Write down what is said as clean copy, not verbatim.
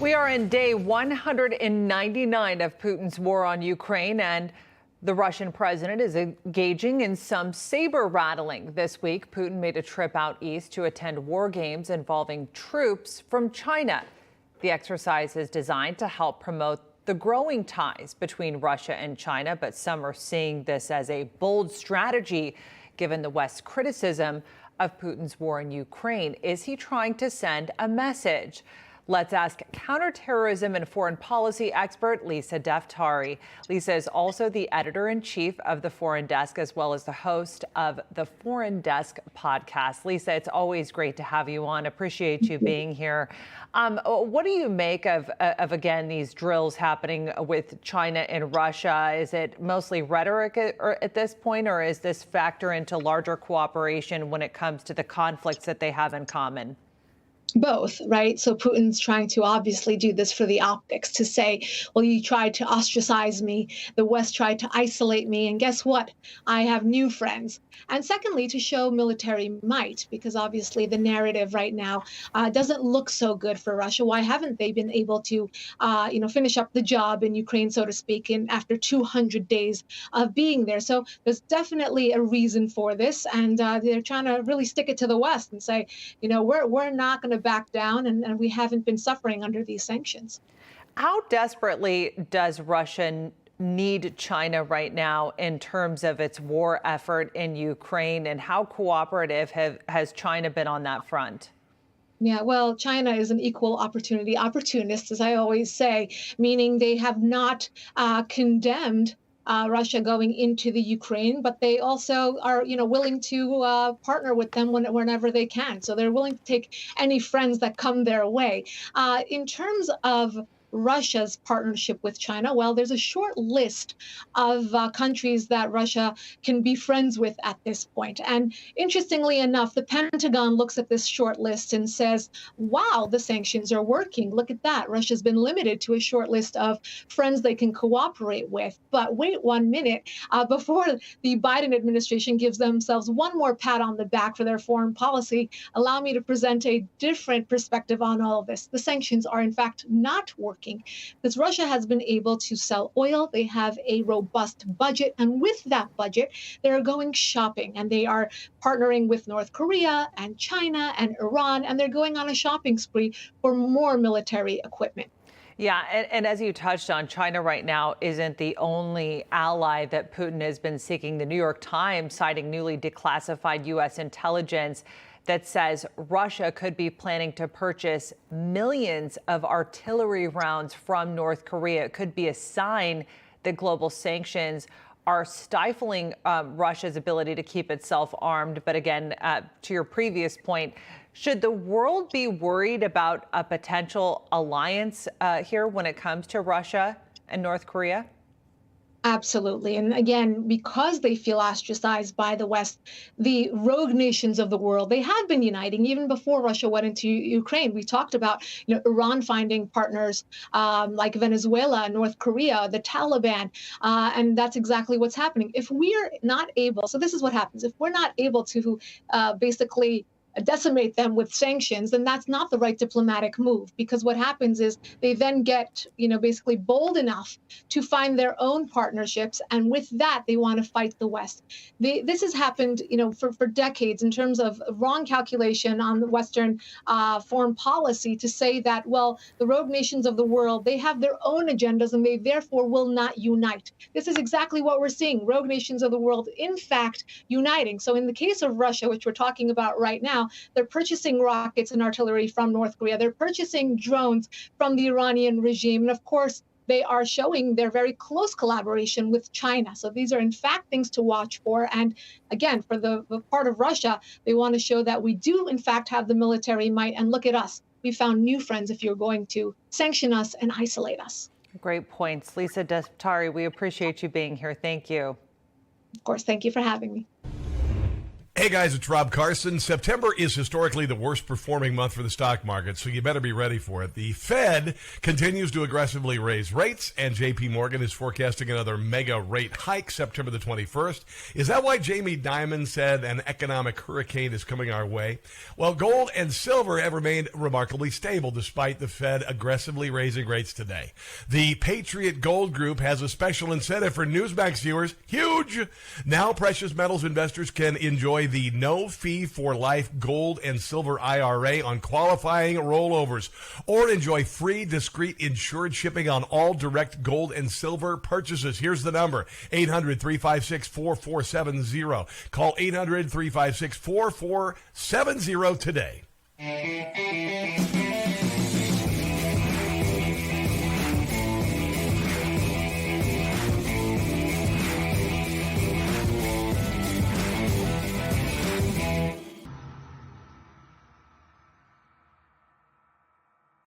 We are in day 199 of Putin's war on Ukraine, and the Russian president is engaging in some saber rattling. This week, Putin made a trip out east to attend war games involving troops from China. The exercise is designed to help promote the growing ties between Russia and China, but some are seeing this as a bold strategy, given the West's criticism of Putin's war in Ukraine. Is he trying to send a message? Let's ask counterterrorism and foreign policy expert Lisa Daftari. Lisa is also the editor-in-chief of the Foreign Desk, as well as the host of the Foreign Desk podcast. Lisa, it's always great to have you on. Appreciate you being here. What do you make of again, these drills happening with China and Russia? Is it mostly rhetoric at this point, or is this factor into larger cooperation when it comes to the conflicts that they have in common? Both, right? So Putin's trying to obviously do this for the optics, to say, well, you tried to ostracize me, the West tried to isolate me, and guess what? I have new friends. And secondly, to show military might, because obviously the narrative right now doesn't look so good for Russia. Why haven't they been able to, finish up the job in Ukraine, so to speak, after 200 days of being there? So there's definitely a reason for this, and they're trying to really stick it to the West and say, we're not going to back down, and we haven't been suffering under these sanctions. How desperately does Russia need China right now in terms of its war effort in Ukraine, and how cooperative has China been on that front? Yeah, well, China is an equal opportunity opportunist, as I always say, meaning they have not condemned Russia going into the Ukraine, but they also are, willing to partner with them whenever they can. So they're willing to take any friends that come their way. In terms of Russia's partnership with China, well, there's a short list of countries that Russia can be friends with at this point. And interestingly enough, the Pentagon looks at this short list and says, wow, the sanctions are working. Look at that. Russia's been limited to a short list of friends they can cooperate with. But wait 1 minute, before the Biden administration gives themselves one more pat on the back for their foreign policy, allow me to present a different perspective on all of this. The sanctions are, in fact, not working, because Russia has been able to sell oil. They have a robust budget, and with that budget, they're going shopping, and they are partnering with North Korea and China and Iran, and they're going on a shopping spree for more military equipment. Yeah, and as you touched on, China right now isn't the only ally that Putin has been seeking. The New York Times, citing newly declassified U.S. intelligence that says Russia could be planning to purchase millions of artillery rounds from North Korea. It could be a sign that global sanctions are stifling Russia's ability to keep itself armed. But again, to your previous point, should the world be worried about a potential alliance here when it comes to Russia and North Korea? Absolutely. And again, because they feel ostracized by the West, the rogue nations of the world, they have been uniting even before Russia went into Ukraine. We talked about Iran finding partners like Venezuela, North Korea, the Taliban, and that's exactly what's happening. If we're not able, so this is what happens, if we're not able to basically decimate them with sanctions, then that's not the right diplomatic move, because what happens is they then get, basically bold enough to find their own partnerships, and with that, they want to fight the West. This has happened, for decades in terms of wrong calculation on the Western foreign policy to say that, well, the rogue nations of the world, they have their own agendas and they therefore will not unite. This is exactly what we're seeing, rogue nations of the world, in fact, uniting. So in the case of Russia, which we're talking about right now, they're purchasing rockets and artillery from North Korea. They're purchasing drones from the Iranian regime. And of course, they are showing their very close collaboration with China. So these are, in fact, things to watch for. And again, for the part of Russia, they want to show that we do, in fact, have the military might. And look at us. We found new friends if you're going to sanction us and isolate us. Great points. Lisa Daftari, we appreciate you being here. Thank you. Of course. Thank you for having me. Hey guys, it's Rob Carson. September is historically the worst performing month for the stock market, so you better be ready for it. The Fed continues to aggressively raise rates, and JP Morgan is forecasting another mega rate hike September the 21st. Is that why Jamie Dimon said an economic hurricane is coming our way? Well, gold and silver have remained remarkably stable despite the Fed aggressively raising rates today. The Patriot Gold Group has a special incentive for Newsmax viewers. Huge! Now precious metals investors can enjoy the no-fee-for-life gold and silver IRA on qualifying rollovers, or enjoy free, discreet, insured shipping on all direct gold and silver purchases. Here's the number, 800-356-4470. Call 800-356-4470 today.